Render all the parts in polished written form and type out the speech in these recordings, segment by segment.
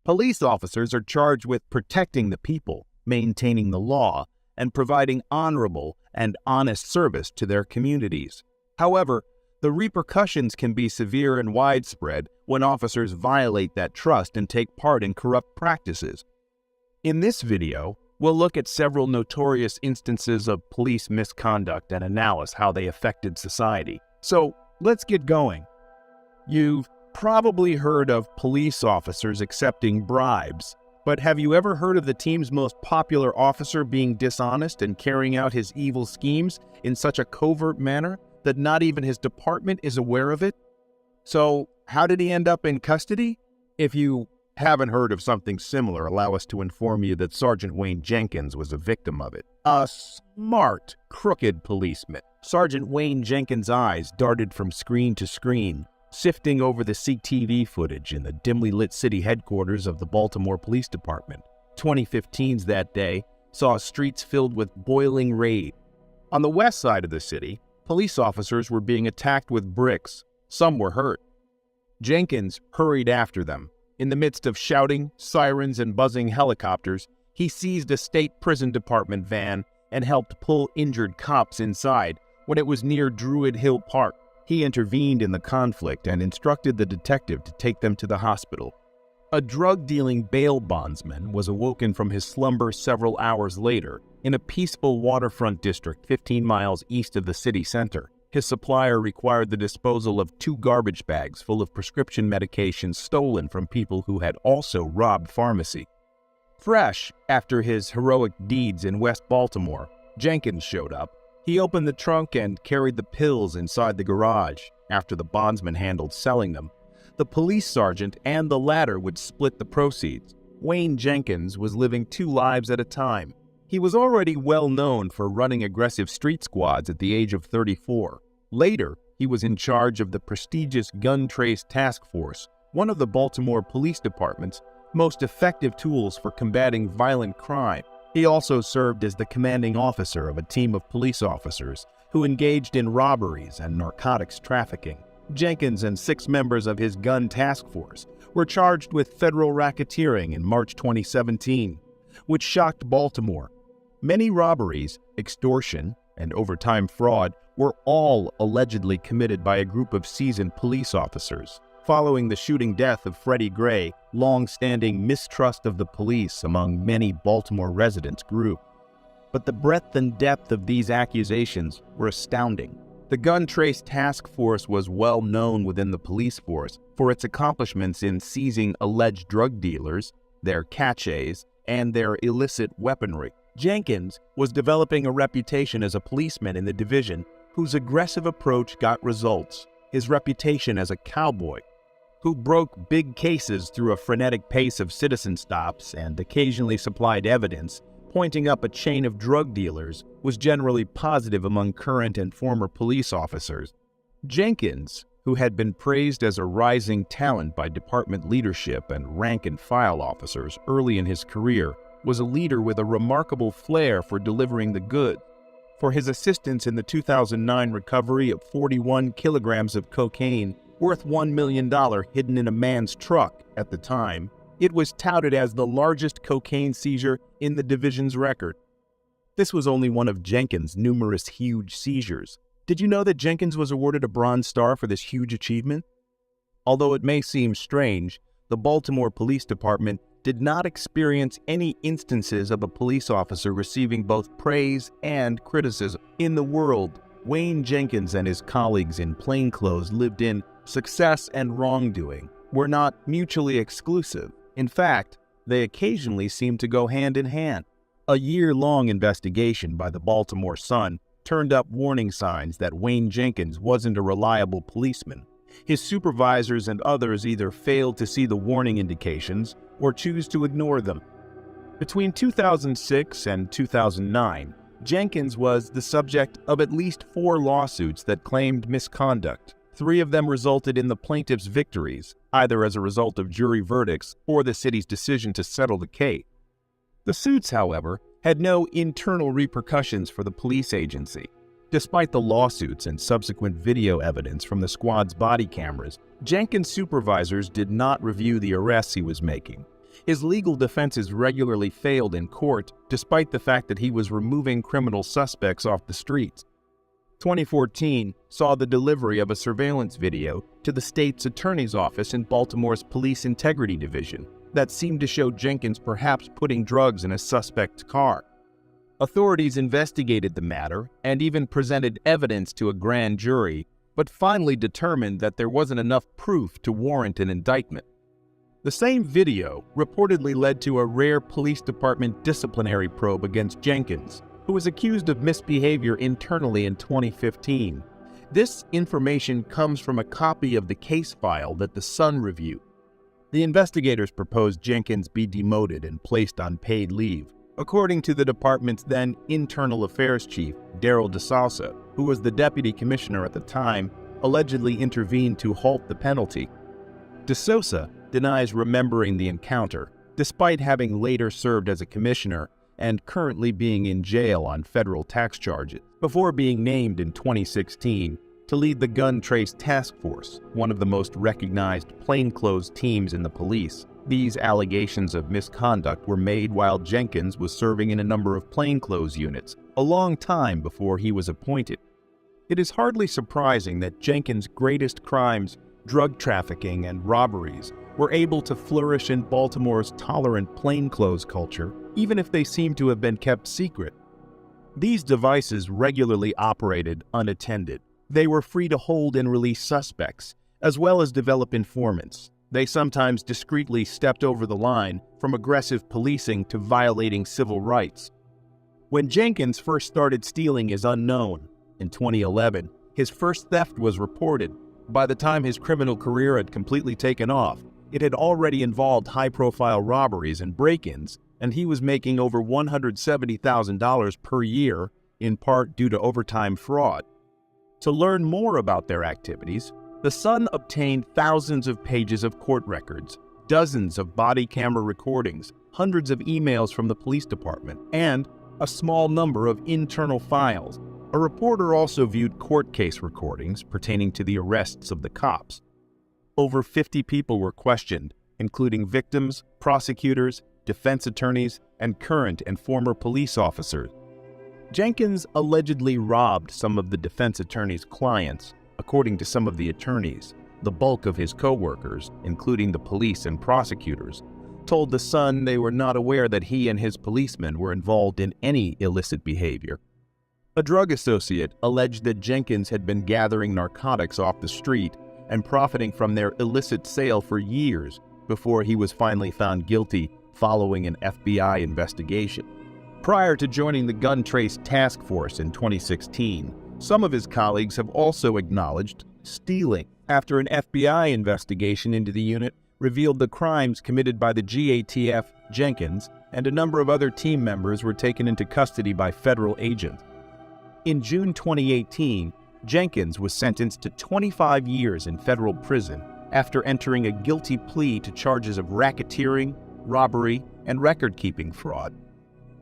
Police officers are charged with protecting the people, maintaining the law, and providing honorable and honest service to their communities. However, the repercussions can be severe and widespread when officers violate that trust and take part in corrupt practices. In this video, we'll look at several notorious instances of police misconduct and analyze how they affected society. So, let's get going. You've probably heard of police officers accepting bribes, but have you ever heard of the team's most popular officer being dishonest and carrying out his evil schemes in such a covert manner that not even his department is aware of it? So, how did he end up in custody? If you haven't heard of something similar, allow us to inform you that Sergeant Wayne Jenkins was a victim of it. A smart, crooked policeman. Sergeant Wayne Jenkins' eyes darted from screen to screen, sifting over the CTV footage in the dimly lit city headquarters of the Baltimore Police Department. 2015's that day saw streets filled with boiling rage. On the west side of the city, police officers were being attacked with bricks. Some were hurt. Jenkins hurried after them. In the midst of shouting, sirens, and buzzing helicopters, he seized a state prison department van and helped pull injured cops inside. When it was near Druid Hill Park, he intervened in the conflict and instructed the detective to take them to the hospital. A drug-dealing bail bondsman was awoken from his slumber several hours later in a peaceful waterfront district 15 miles east of the city center. His supplier required the disposal of 2 garbage bags full of prescription medications stolen from people who had also robbed pharmacy. Fresh after his heroic deeds in West Baltimore, Jenkins showed up. He opened the trunk and carried the pills inside the garage. After the bondsman handled selling them, the police sergeant and the latter would split the proceeds. Wayne Jenkins was living 2 lives at a time. He was already well known for running aggressive street squads at the age of 34. Later, he was in charge of the prestigious Gun Trace Task Force, one of the Baltimore Police Department's most effective tools for combating violent crime. He also served as the commanding officer of a team of police officers who engaged in robberies and narcotics trafficking. Jenkins and 6 members of his gun task force were charged with federal racketeering in March 2017, which shocked Baltimore. Many robberies, extortion, and overtime fraud were all allegedly committed by a group of seasoned police officers. Following the shooting death of Freddie Gray, long-standing mistrust of the police among many Baltimore residents grew. But the breadth and depth of these accusations were astounding. The Gun Trace Task Force was well known within the police force for its accomplishments in seizing alleged drug dealers, their caches, and their illicit weaponry. Jenkins was developing a reputation as a policeman in the division whose aggressive approach got results. His reputation as a cowboy who broke big cases through a frenetic pace of citizen stops and occasionally supplied evidence pointing up a chain of drug dealers was generally positive among current and former police officers. Jenkins, who had been praised as a rising talent by department leadership and rank-and-file officers early in his career, was a leader with a remarkable flair for delivering the goods. For his assistance in the 2009 recovery of 41 kilograms of cocaine, worth $1 million hidden in a man's truck at the time, it was touted as the largest cocaine seizure in the division's record. This was only one of Jenkins' numerous huge seizures. Did you know that Jenkins was awarded a Bronze Star for this huge achievement? Although it may seem strange, the Baltimore Police Department did not experience any instances of a police officer receiving both praise and criticism. In the world, Wayne Jenkins and his colleagues in plainclothes lived in success and wrongdoing were not mutually exclusive. In fact, they occasionally seemed to go hand in hand. A year-long investigation by the Baltimore Sun turned up warning signs that Wayne Jenkins wasn't a reliable policeman. His supervisors and others either failed to see the warning indications or choose to ignore them. Between 2006 and 2009, Jenkins was the subject of at least 4 lawsuits that claimed misconduct. 3 of them resulted in the plaintiff's victories, either as a result of jury verdicts or the city's decision to settle the case. The suits, however, had no internal repercussions for the police agency. Despite the lawsuits and subsequent video evidence from the squad's body cameras, Jenkins' supervisors did not review the arrests he was making. His legal defenses regularly failed in court, despite the fact that he was removing criminal suspects off the streets. 2014 saw the delivery of a surveillance video to the state's attorney's office in Baltimore's Police Integrity Division that seemed to show Jenkins perhaps putting drugs in a suspect's car. Authorities investigated the matter and even presented evidence to a grand jury, but finally determined that there wasn't enough proof to warrant an indictment. The same video reportedly led to a rare police department disciplinary probe against Jenkins, who was accused of misbehavior internally in 2015. This information comes from a copy of the case file that the Sun reviewed. The investigators proposed Jenkins be demoted and placed on paid leave, according to the department's then Internal Affairs Chief, Daryl DeSalsa, who was the deputy commissioner at the time, allegedly intervened to halt the penalty. DeSalsa denies remembering the encounter, despite having later served as a commissioner and currently being in jail on federal tax charges, before being named in 2016 to lead the Gun Trace Task Force, one of the most recognized plainclothes teams in the police. These allegations of misconduct were made while Jenkins was serving in a number of plainclothes units, a long time before he was appointed. It is hardly surprising that Jenkins' greatest crimes, drug trafficking and robberies, were able to flourish in Baltimore's tolerant plainclothes culture, even if they seem to have been kept secret. These devices regularly operated unattended. They were free to hold and release suspects, as well as develop informants. They sometimes discreetly stepped over the line from aggressive policing to violating civil rights. When Jenkins first started stealing is unknown. In 2011, his first theft was reported. By the time his criminal career had completely taken off, it had already involved high-profile robberies and break-ins, and he was making over $170,000 per year, in part due to overtime fraud. To learn more about their activities, the Sun obtained thousands of pages of court records, dozens of body camera recordings, hundreds of emails from the police department, and a small number of internal files. A reporter also viewed court case recordings pertaining to the arrests of the cops. Over 50 people were questioned, including victims, prosecutors, defense attorneys, and current and former police officers. Jenkins allegedly robbed some of the defense attorney's clients. According to some of the attorneys, the bulk of his co-workers, including the police and prosecutors, told the Sun they were not aware that he and his policemen were involved in any illicit behavior. A drug associate alleged that Jenkins had been gathering narcotics off the street and profiting from their illicit sale for years before he was finally found guilty following an FBI investigation. Prior to joining the Gun Trace Task Force in 2016, some of his colleagues have also acknowledged stealing after an FBI investigation into the unit revealed the crimes committed by the GATF, Jenkins, and a number of other team members were taken into custody by federal agents. In June 2018, Jenkins was sentenced to 25 years in federal prison after entering a guilty plea to charges of racketeering, robbery, and record-keeping fraud.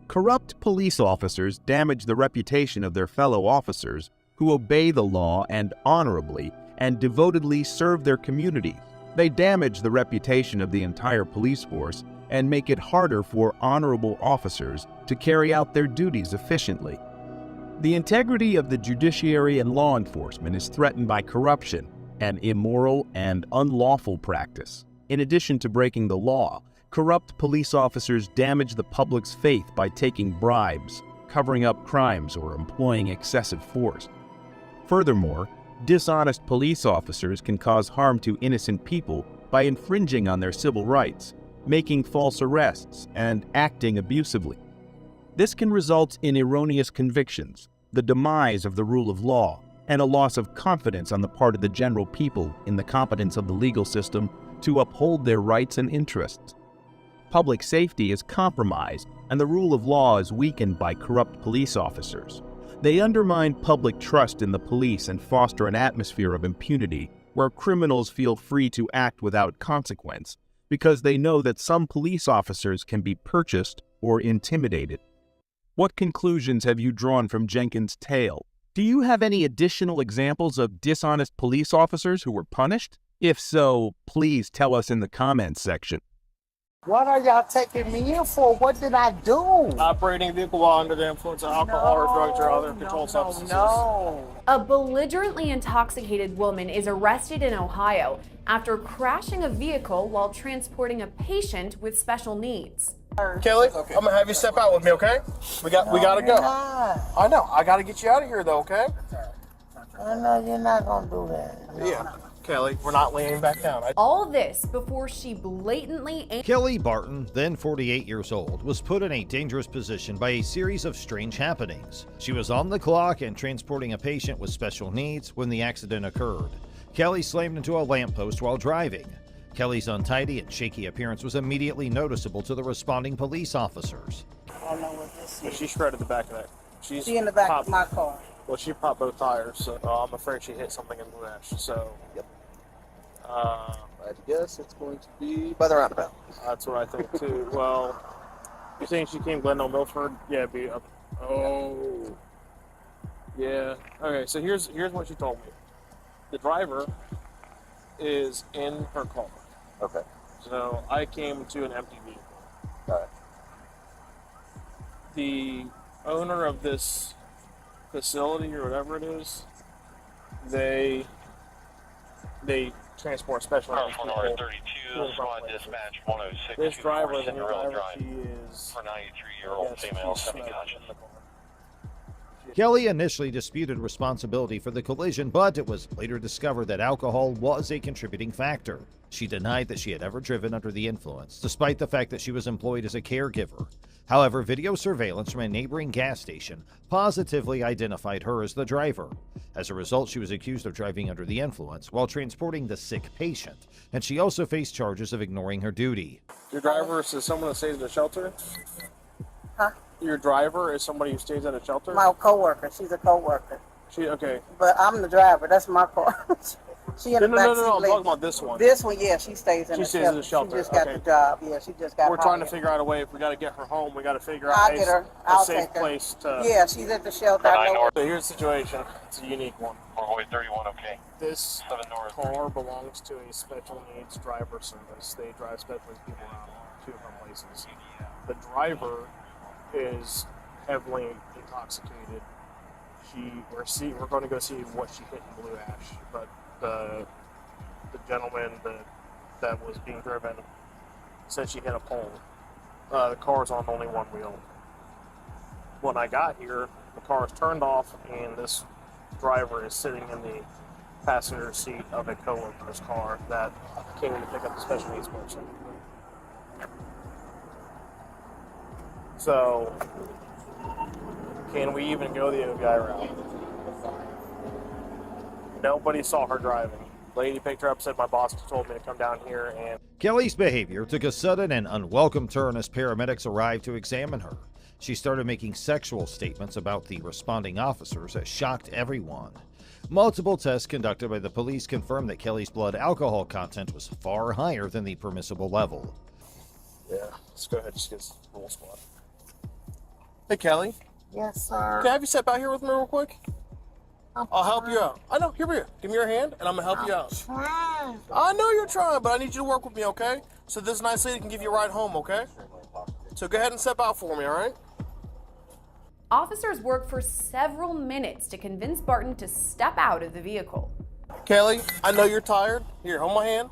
Corrupt police officers damage the reputation of their fellow officers who obey the law and honorably and devotedly serve their communities. They damage the reputation of the entire police force and make it harder for honorable officers to carry out their duties efficiently. The integrity of the judiciary and law enforcement is threatened by corruption, an immoral and unlawful practice. In addition to breaking the law, corrupt police officers damage the public's faith by taking bribes, covering up crimes, or employing excessive force. Furthermore, dishonest police officers can cause harm to innocent people by infringing on their civil rights, making false arrests, and acting abusively. This can result in erroneous convictions, the demise of the rule of law, and a loss of confidence on the part of the general people in the competence of the legal system to uphold their rights and interests. Public safety is compromised, and the rule of law is weakened by corrupt police officers. They undermine public trust in the police and foster an atmosphere of impunity where criminals feel free to act without consequence because they know that some police officers can be purchased or intimidated. What conclusions have you drawn from Jenkins' tale? Do you have any additional examples of dishonest police officers who were punished? If so, please tell us in the comments section. What are y'all taking me in for? What did I do? Operating a vehicle while under the influence of alcohol or drugs or other controlled substances. No. A belligerently intoxicated woman is arrested in Ohio after crashing a vehicle while transporting a patient with special needs. Kelly, I'm gonna have you step out with me, okay? We gotta go. I know. I gotta get you out of here though, okay? I know you're not gonna do that. Yeah. Kelly, we're not laying back down. All this before she blatantly Kelly Barton, then 48 years old, was put in a dangerous position by a series of strange happenings. She was on the clock and transporting a patient with special needs when the accident occurred. Kelly slammed into a lamppost while driving. Kelly's untidy and shaky appearance was immediately noticeable to the responding police officers. I don't know what this is. She shredded the back of that. She's She in the back of my car. Well, she popped both tires, so I'm afraid she hit something in Blue Ash. So, Yep. I guess it's going to be by the roundabout. that's what I think too. Well, you're saying she came Glendale Milford? Yeah, it'd be up. Oh, yeah. Okay, so here's what she told me. The driver is in her car. Okay. So I came to an empty vehicle. All right. The owner of this facility or whatever it is, they transport special needs people. 32, squad dispatch 106. This driver is a new Cinderella driver. Drive. She is For 93-year-old yes, female, she's semi-conscious. in the car. Kelly initially disputed responsibility for the collision, but it was later discovered that alcohol was a contributing factor. She denied that she had ever driven under the influence, despite the fact that she was employed as a caregiver. However, video surveillance from a neighboring gas station positively identified her as the driver. As a result, she was accused of driving under the influence while transporting the sick patient, and she also faced charges of ignoring her duty. Your driver is someone that stays at a shelter? Huh? Your driver is somebody who stays at a shelter? My coworker. She's a coworker. Okay. But I'm the driver. That's my car. She in the No, back I'm seat talking lady. about this one. This one, yeah, she stays in She the stays shelter. in the shelter, She just got okay. the job. Yeah, she just got We're trying to hired. figure out a way, if we got to get her home, we got to figure out I'll get her. a I'll safe take her. place to... Yeah, she's at the shelter. I know. So here's the situation. It's a unique one. Roadway 31, okay. This 7 north. car belongs to a special needs driver service. They drive special needs people around to different places. The driver is heavily intoxicated. We're going to go see what she hit in Blue Ash, but the gentleman that was being driven said she hit a pole. The car's on only one wheel. When I got here, the car is turned off, and this driver is sitting in the passenger seat of a coworker's car that came to pick up the special needs person. So, can we even go the guy route? Nobody saw her driving. Lady picked her up, said my boss told me to come down here, and Kelly's behavior took a sudden and unwelcome turn as paramedics arrived to examine her. She started making sexual statements about the responding officers that shocked everyone. Multiple tests conducted by the police confirmed that Kelly's blood alcohol content was far higher than the permissible level. yeah, let's go ahead and just get this roll squad. Hey Kelly, Yes, sir. can I have you step out here with me real quick? I'll help you out. I know, here we go. Give me your hand, and I'm gonna help you out. Trying. I know you're trying, but I need you to work with me, okay? So this nice lady can give you a ride home, okay? So go ahead and step out for me, all right? Officers worked for several minutes to convince Barton to step out of the vehicle. Kelly, I know you're tired. Here, hold my hand,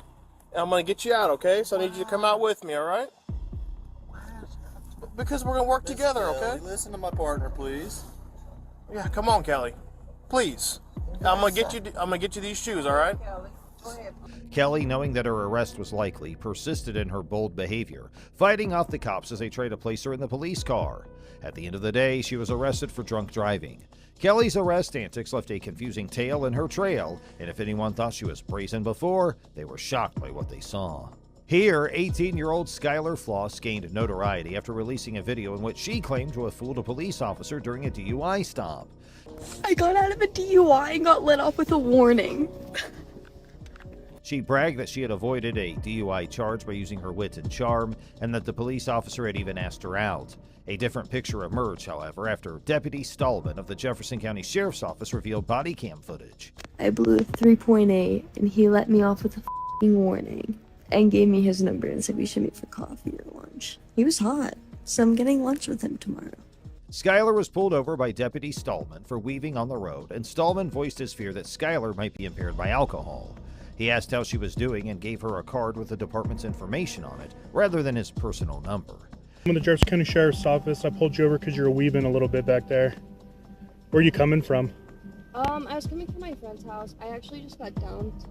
and I'm gonna get you out, okay? So I need you to come out with me, all right? Because we're gonna work together, okay? Listen to my partner, please. Yeah, come on, Kelly. Please. I'm gonna get you these shoes, all right? Kelly, go ahead. Kelly, knowing that her arrest was likely, persisted in her bold behavior, fighting off the cops as they tried to place her in the police car. At the end of the day, she was arrested for drunk driving. Kelly's arrest antics left a confusing tale in her trail, and if anyone thought she was brazen before, they were shocked by what they saw. Here, 18-year-old Skylar Floss gained notoriety after releasing a video in which she claimed to have fooled a police officer during a DUI stop. I got out of a DUI and got let off with a warning. She bragged that she had avoided a DUI charge by using her wit and charm, and that the police officer had even asked her out. A different picture emerged, however, after Deputy Stallman of the Jefferson County Sheriff's Office revealed body cam footage. I blew a 3.8 and he let me off with a f***ing warning. and gave me his number and said we should meet for coffee or lunch. He was hot, so I'm getting lunch with him tomorrow. Skylar was pulled over by Deputy Stallman for weaving on the road, and Stallman voiced his fear that Skylar might be impaired by alcohol. He asked how she was doing and gave her a card with the department's information on it, rather than his personal number. I'm in the Jefferson County Sheriff's Office. I pulled you over because you were weaving a little bit back there. Where are you coming from? I was coming from my friend's house. I actually just got dumped.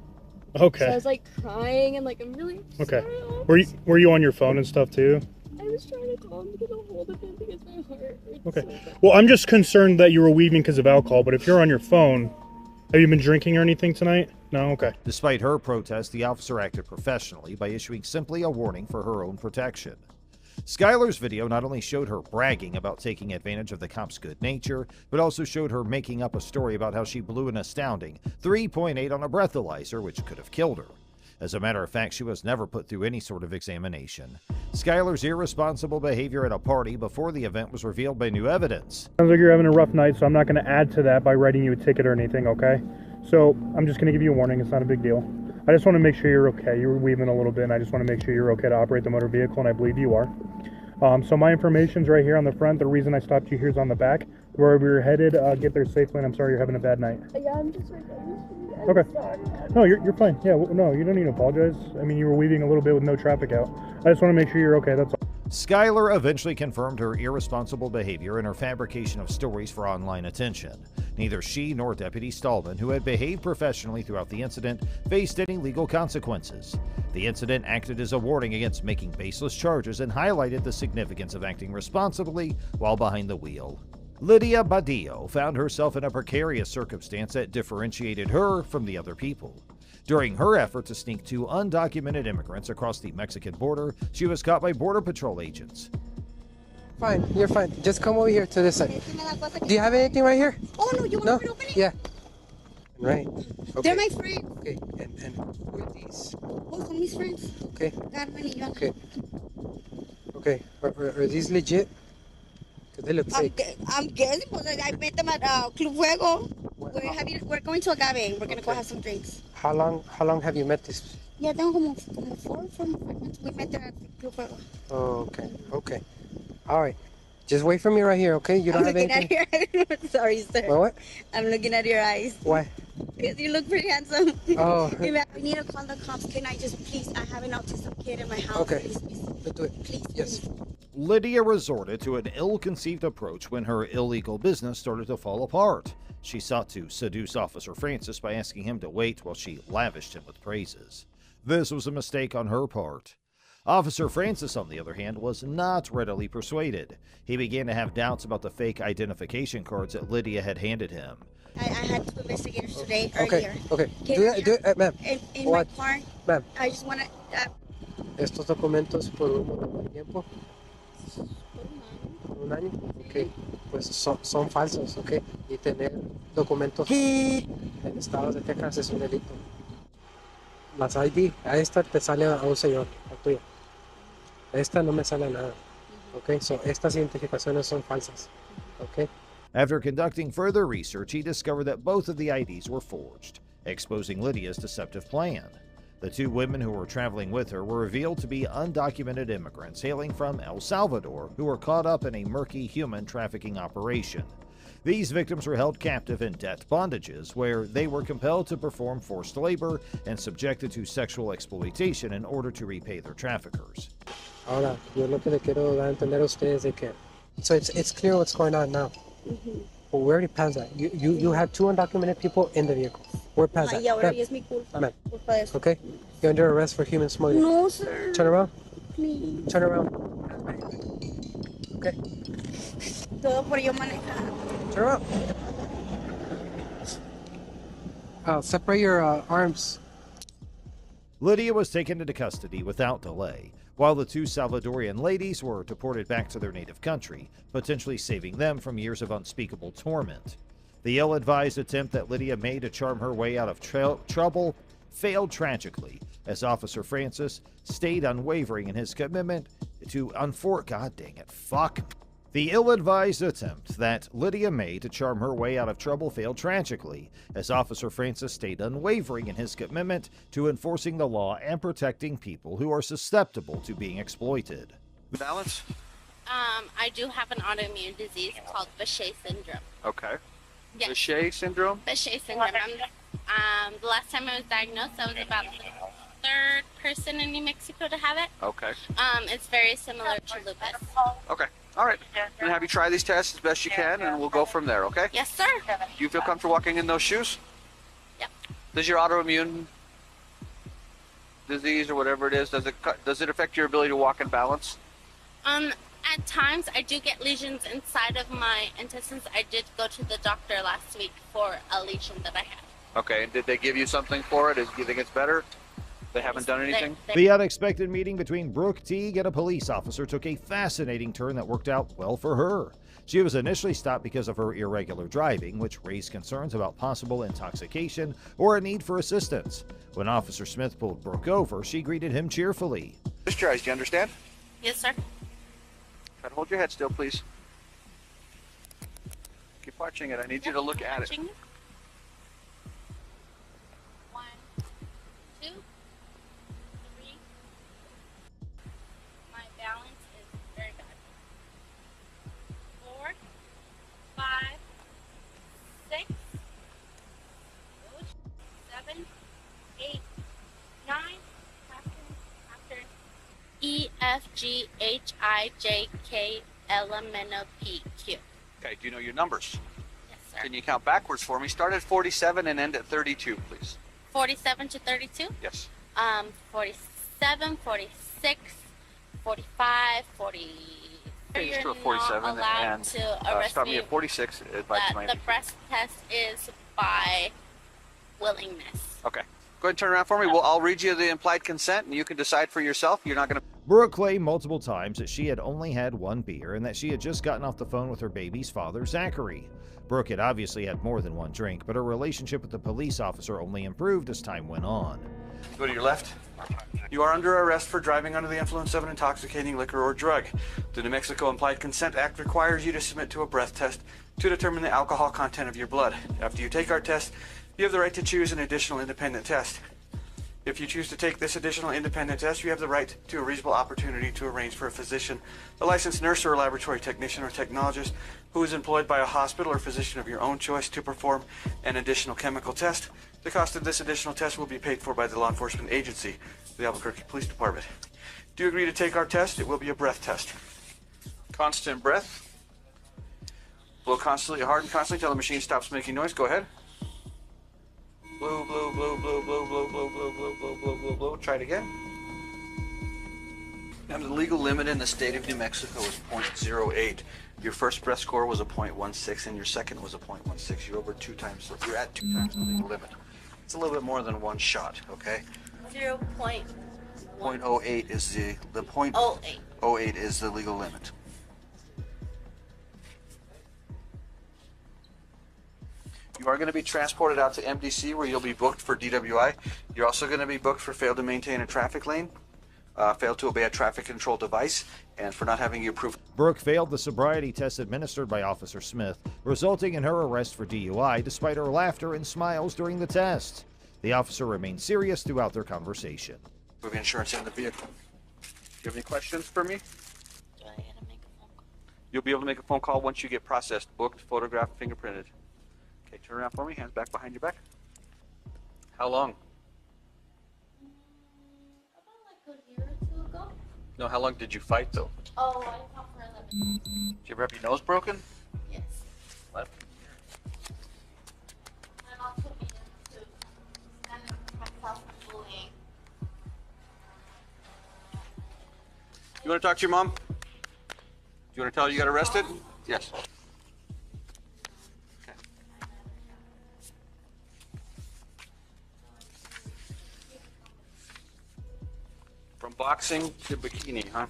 Okay. So I was like crying and like I'm really Okay. sorry. Were you on your phone and stuff too? I was trying to call him to get a hold of him because my heart hurts. Okay. So bad. Well, I'm just concerned that you were weaving because of alcohol, but if you're on your phone, have you been drinking or anything tonight? No? Okay. Despite her protest, the officer acted professionally by issuing simply a warning for her own protection. Skylar's video not only showed her bragging about taking advantage of the cops' good nature, but also showed her making up a story about how she blew an astounding 3.8 on a breathalyzer, which could have killed her. As a matter of fact, she was never put through any sort of examination. Skylar's irresponsible behavior at a party before the event was revealed by new evidence. Sounds like you're having a rough night, so I'm not going to add to that by writing you a ticket or anything, okay? So I'm just going to give you a warning. It's not a big deal. I just want to make sure you're okay. You were weaving a little bit, and I just want to make sure you're okay to operate the motor vehicle, and I believe you are. So my information's right here on the front. The reason I stopped you here is on the back. Where we were headed, get there safely, and I'm sorry you're having a bad night. Yeah, I'm just like, Okay. No, you're fine. Yeah, no, you don't need to apologize. I mean, you were weaving a little bit with no traffic out. I just want to make sure you're okay, that's all. Skylar eventually confirmed her irresponsible behavior and her fabrication of stories for online attention. Neither she nor Deputy Stallman, who had behaved professionally throughout the incident, faced any legal consequences. The incident acted as a warning against making baseless charges and highlighted the significance of acting responsibly while behind the wheel. Lydia Badillo found herself in a precarious circumstance that differentiated her from the other people. During her effort to sneak 2 undocumented immigrants across the Mexican border, she was caught by Border Patrol agents. Fine, you're fine. Just come over here to this side. Do you have anything right here? Oh, no, you want No? me to open it? Yeah. Right. Okay. They're my friends. Okay, and who are these? Who's on these friends? Okay, Carmen y Joana. okay. Okay, are these legit? Because they look fake. I'm guessing, because I met them at Club Fuego. We're going to Agave. We're going to go have some drinks. How long have you met this? Yeah, tengo como 4 months. We met there at Club Fuego. Oh, okay. All right. Just wait for me right here, okay? You don't have anything? I'm looking at your Sorry, sir. What? I'm looking at your eyes. Why? Because you look pretty handsome. Oh. We need to call the cops. Can I just, please, I have an autistic kid in my house. Okay. Please. Let's do it. Please. Yes. Lydia resorted to an ill-conceived approach when her illegal business started to fall apart. She sought to seduce Officer Francis by asking him to wait while she lavished him with praises. This was a mistake on her part. Officer Francis, on the other hand, was not readily persuaded. He began to have doubts about the fake identification cards that Lydia had handed him. I had 2 investigators today, Okay, earlier. okay. Do it, ma'am. In What? my car, Ma'am, I just want to... estos documentos por un tiempo. ¿Por un año? Ok. Pues son falsos, ok. Y tener documentos en estados de Texas es un delito. Las ID, a esta te sale a un señor, a tuya. A esta no me sale nada. Ok, so estas identificaciones son falsas. Ok. After conducting further research, he discovered that both of the IDs were forged, exposing Lydia's deceptive plan. The 2 women who were traveling with her were revealed to be undocumented immigrants hailing from El Salvador who were caught up in a murky human trafficking operation. These victims were held captive in debt bondages, where they were compelled to perform forced labor and subjected to sexual exploitation in order to repay their traffickers. Ahora, yo lo que le quiero dar a entender a ustedes es que... So it's clear what's going on now. But we already passed that. You had 2 undocumented people in the vehicle. We're past that. Y ahora Ma'am. ya es mi culpa. Ma'am. Culpa de eso. Okay? You're under arrest for human smuggling. No, sir. Turn around. Please. Turn around. Okay. Todo por yo manejar. Turn around. Separate your arms. Lydia was taken into custody without delay, while the 2 Salvadorian ladies were deported back to their native country, potentially saving them from years of unspeakable torment. The ill-advised attempt that Lydia made to charm her way out of trouble failed tragically, as Officer Francis stayed unwavering in his commitment to The ill-advised attempt that Lydia made to charm her way out of trouble failed tragically, as Officer Francis stayed unwavering in his commitment to enforcing the law and protecting people who are susceptible to being exploited. Balance? I do have an autoimmune disease called Behçet syndrome. Okay. Yes. Behçet syndrome? Behçet syndrome. The last time I was diagnosed, I was about the third person in New Mexico to have it. Okay. It's very similar to lupus. Okay. All right. Then have you try these tests as best you can, and we'll go from there, okay? Yes, sir. Do you feel comfortable walking in those shoes? Yep. Does your autoimmune disease or whatever it is, does it affect your ability to walk and balance? At times, I do get lesions inside of my intestines. I did go to the doctor last week for a lesion that I had. Okay. And did they give you something for it? Do you think it's better? They haven't done anything? The unexpected meeting between Brooke Teague and a police officer took a fascinating turn that worked out well for her. She was initially stopped because of her irregular driving, which raised concerns about possible intoxication or a need for assistance. When Officer Smith pulled Brooke over, she greeted him cheerfully. Mr. Eyes, do you understand? Yes, sir. Try to hold your head still, please. Keep watching it. I need you to look at it. 1, 2, 3. My balance is very bad. 4, 5, 6, 7, 8, 9. E, F, G, H, I, J, K, L, M, N, O, P, Q. Okay, do you know your numbers? Yes, sir. Can you count backwards for me? Start at 47 and end at 32, please. 47 to 32? Yes. 47, 46, 45, 40. Okay, just do a You're 47 not allowed and to arrest start me me. at 46. The breast test is by willingness. Okay. Go ahead and turn around for me. I'll read you the implied consent, and you can decide for yourself. You're not going to... Brooke claimed multiple times that she had only had one beer and that she had just gotten off the phone with her baby's father, Zachary. Brooke had obviously had more than one drink, but her relationship with the police officer only improved as time went on. Go to your left. You are under arrest for driving under the influence of an intoxicating liquor or drug. The New Mexico Implied Consent Act requires you to submit to a breath test to determine the alcohol content of your blood. After you take our test, you have the right to choose an additional independent test. If you choose to take this additional independent test, you have the right to a reasonable opportunity to arrange for a physician, a licensed nurse or a laboratory technician or technologist who is employed by a hospital or physician of your own choice to perform an additional chemical test. The cost of this additional test will be paid for by the law enforcement agency, the Albuquerque Police Department. Do you agree to take our test? It will be a breath test. Constant breath. Blow constantly, hard and constantly until the machine stops making noise. Go ahead. Blow, blow, blow, blow, blow, blow, blow, blow, blow, blow, blow, blow, blow. Try it again. And the legal limit in the state of New Mexico is 0.08. Your first breath score was a 0.16, and your second was a 0.16. You're over 2 times. You're at 2 times the legal limit. It's a little bit more than one shot. Okay. 0.08 is the 0.08 is the legal limit. You are going to be transported out to MDC where you'll be booked for DWI. You're also going to be booked for failed to maintain a traffic lane, failed to obey a traffic control device, and for not having your proof. Brooke failed the sobriety test administered by Officer Smith, resulting in her arrest for DUI despite her laughter and smiles during the test. The officer remained serious throughout their conversation. We have insurance in the vehicle. Do you have any questions for me? Do I have to make a phone call? You'll be able to make a phone call once you get processed, booked, photographed, fingerprinted. Okay, turn around for me. Hands back behind your back. How long? About like a year or 2 ago. No, how long did you fight though? Oh, I fought for 11 years. Did you ever have your nose broken? Yes. What? My mom took me in to stand up for myself from bullying. You want to talk to your mom? Do you want to tell her you got arrested? Yes. Okay. From boxing to bikini, huh?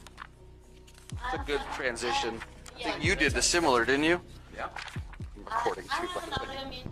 It's a good transition. I think you did the similar, didn't you? Yeah. I'm recording too, by the way.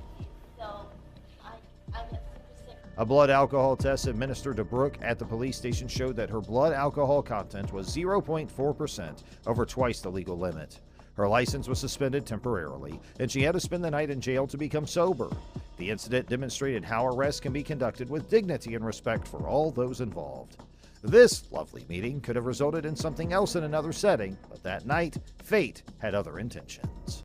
A blood alcohol test administered to Brooke at the police station showed that her blood alcohol content was 0.4%, over twice the legal limit. Her license was suspended temporarily, and she had to spend the night in jail to become sober. The incident demonstrated how arrests can be conducted with dignity and respect for all those involved. This lovely meeting could have resulted in something else in another setting, but that night, fate had other intentions.